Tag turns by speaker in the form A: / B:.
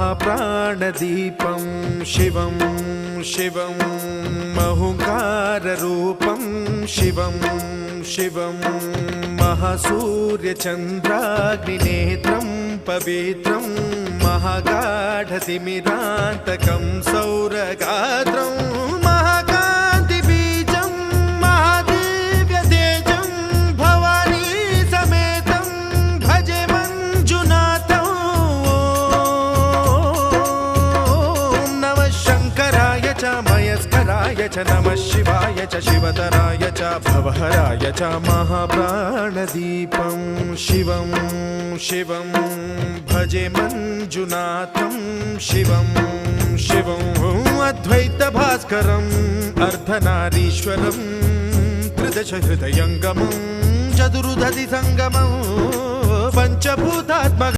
A: महाप्राणदीपं शिवं शिवं महुङ्काररूपं शिवं शिवं महासूर्यचन्द्राग्निनेत्रं पवित्रं महागाढतिमिरान्तकं सौरगात्रं महाकान्तिबीजं महादिव्यतेजं भवानी समेतं भजे मञ्जुनाथं। ॐ नमः शङ्कराय च मयस्कराय च नमः शिवाय च शिवतराय च भवहराय च महाप्राणदीपं शिवं शिवं भजे मञ्जुनाथं शिवं शिवं अद्वैतभास्करम् अर्धनारीश्वरं त्रिदशहृदयङ्गमं चतुर्दधिसङ्गमं पञ्चभूतात्मकम्